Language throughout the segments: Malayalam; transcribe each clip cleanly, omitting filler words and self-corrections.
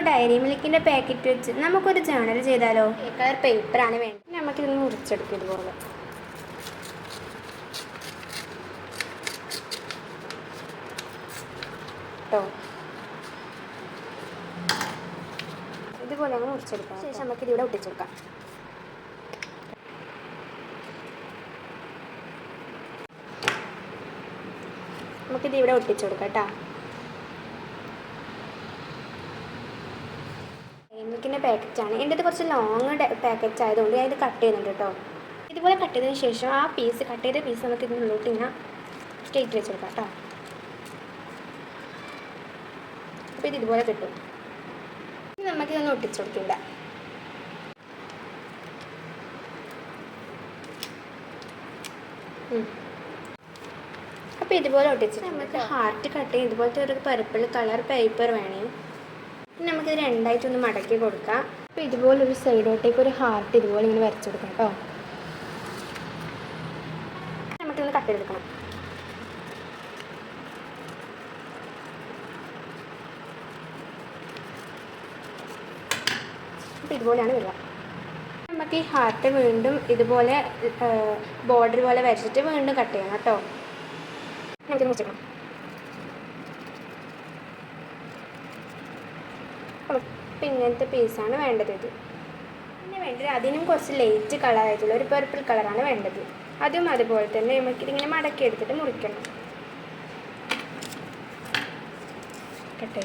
ഡയറി മിൽക്കിൻ്റെ പാക്കറ്റ് വെച്ച് നമുക്കൊരു ജേണൽ ചെയ്താലോ? കളർ പേപ്പറാണ് വേണ്ടത്. നമുക്കിതൊന്ന് മുറിച്ചെടുക്കും ഇതുപോലെ. കേട്ടോ, ഇതുപോലെ അങ്ങ് മുറിച്ചെടുക്കാം. ശേഷം നമുക്കിതിവിടെ ഒട്ടിച്ചെടുക്കാം. നമുക്കിതിവിടെ ഒട്ടിച്ചെടുക്കാം കേട്ടോ. മിൽക്കിൻ്റെ പാക്കറ്റാണ്. എൻ്റെ ഇത് കുറച്ച് ലോങ് പാക്കറ്റ് ആയതുകൊണ്ട് ഞാൻ ഇത് കട്ട് ചെയ്യുന്നുണ്ട് കേട്ടോ. ഇതുപോലെ കട്ട് ചെയ്തതിന് ശേഷം ആ പീസ് കട്ട് ചെയ്ത പീസ് നമുക്ക് ഇതിനുള്ളിലോട്ട് ഇങ്ങനെ സ്ട്രേറ്റ് വെച്ചെടുക്കാം കേട്ടോ. അപ്പോൾ ഇത് ഇതുപോലെ കിട്ടും. ഇനി നമുക്കിതൊന്ന് ഒട്ടിച്ചു കൊടുക്കില്ല. അപ്പോൾ ഇതുപോലെ ഒട്ടിച്ചിട്ട് നമുക്ക് ഹാർട്ട് കട്ട് ചെയ്ത് ഇതുപോലത്തെ ഒരു പർപ്പിൾ കളർ പേപ്പർ വേണേ. നമുക്കിത് രണ്ടായിട്ടൊന്ന് മടക്കി കൊടുക്കാം. അപ്പോൾ ഇതുപോലൊരു സൈഡോട്ടേക്ക് ഒരു ഹാർട്ട് ഇതുപോലെ ഇങ്ങനെ വരച്ചു കൊടുക്കാം കേട്ടോ. നമുക്കിതൊന്ന് കട്ട് ചെയ്തെടുക്കണം. അപ്പോൾ ഇതുപോലെയാണ് വരിക. നമുക്ക് ഈ ഹാർട്ട് വീണ്ടും ഇതുപോലെ ബോർഡർ പോലെ വരച്ചിട്ട് വീണ്ടും കട്ട് ചെയ്യണം കേട്ടോ. നമുക്കിത് മുറിച്ചെടുക്കണം. അപ്പോൾ ഇങ്ങനത്തെ പീസാണ് വേണ്ടത്. ഇത് പിന്നെ വേണ്ടത് അതിനും കുറച്ച് ലൈറ്റ് കളറായിട്ടുള്ള ഒരു പർപ്പിൾ കളറാണ് വേണ്ടത്. അതും അതുപോലെ തന്നെ നമുക്കിതിങ്ങനെ മടക്കി എടുത്തിട്ട് മുറിക്കണം. കട്ടെ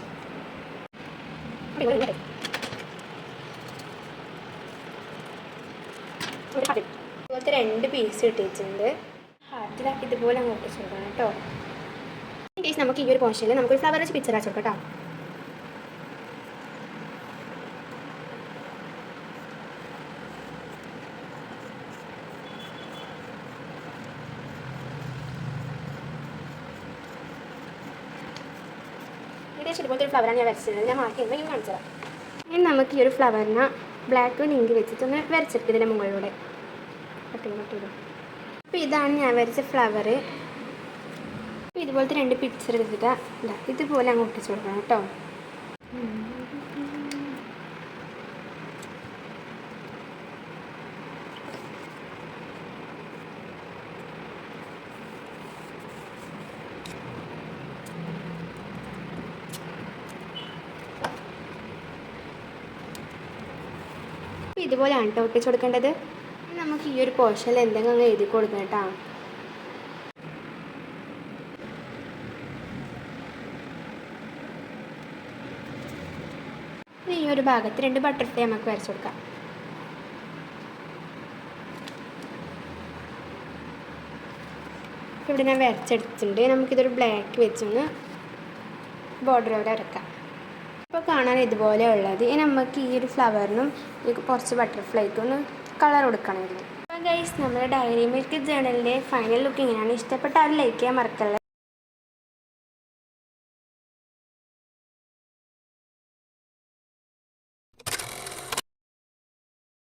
ഇതുപോലത്തെ 2 പീസ് ഇട്ടിട്ടുണ്ട്. ഹാർട്ടിലാക്കി ഇതുപോലെ അങ്ങ് ഒട്ടിച്ച് കൊടുക്കണം കേട്ടോ. ഈ പീസ് നമുക്ക് ഈ ഒരു പോർഷനിൽ നമുക്കൊരു ഫ്ലവർ വെച്ച് പിക്ചർ അയച്ചു കൊടുക്കാം കേട്ടോ. ഏകദേശം ഇതുപോലത്തെ ഒരു ഫ്ലവറാണ് ഞാൻ വരച്ചിരുന്നത്. ഞാൻ മാറ്റി ചെയ്യുമ്പോൾ കാണിച്ചു തരാം. ഇനി നമുക്ക് ഈ ഒരു ഫ്ലവറിനെ ബ്ലാക്ക് ഇങ്ക് വെച്ചിട്ടൊന്ന് വരച്ചെടുക്കും ഇതിൻ്റെ മുകളിലൂടെ. അപ്പോൾ ഇതാണ് ഞാൻ വരച്ച ഫ്ലവർ. അപ്പോൾ ഇതുപോലത്തെ 2 പിക്ചർ എടുത്തിട്ട് ഇതുപോലെ അങ്ങ് ഒട്ടിച്ചു കൊടുക്കണം കേട്ടോ. ഇതുപോലെയാണ് കേട്ടോ ഒട്ടിച്ചു കൊടുക്കേണ്ടത്. നമുക്ക് ഈ ഒരു പോർഷനിൽ എന്തെങ്കിലും അങ്ങ് എഴുതി കൊടുക്കണം കേട്ടോ. ഈ ഒരു ഭാഗത്ത് 2 ബട്ടർഫ്ലൈ നമുക്ക് വരച്ചു കൊടുക്കാം. ഇവിടെ ഞാൻ വരച്ചെടുത്തിട്ടുണ്ട്. നമുക്കിതൊരു ബ്ലാക്ക് വെച്ചൊന്ന് ബോർഡർ വരെ വരക്കാം. ഇപ്പോൾ കാണാൻ ഇതുപോലെ ഉള്ളത്. ഇനി നമുക്ക് ഈ ഒരു ഫ്ലവറിനും കുറച്ച് ബട്ടർഫ്ലൈക്കൊന്ന് കളർ കൊടുക്കണമെങ്കിൽ. അപ്പോൾ ഗൈസ്, നമ്മുടെ ഡയറി മിൽക്ക് ജേണലിൻ്റെ ഫൈനൽ ലുക്ക് ഇങ്ങനെയാണ്. ഇഷ്ടപ്പെട്ടാൽ ലൈക്ക് ചെയ്യാൻ മറക്കല്ലേ.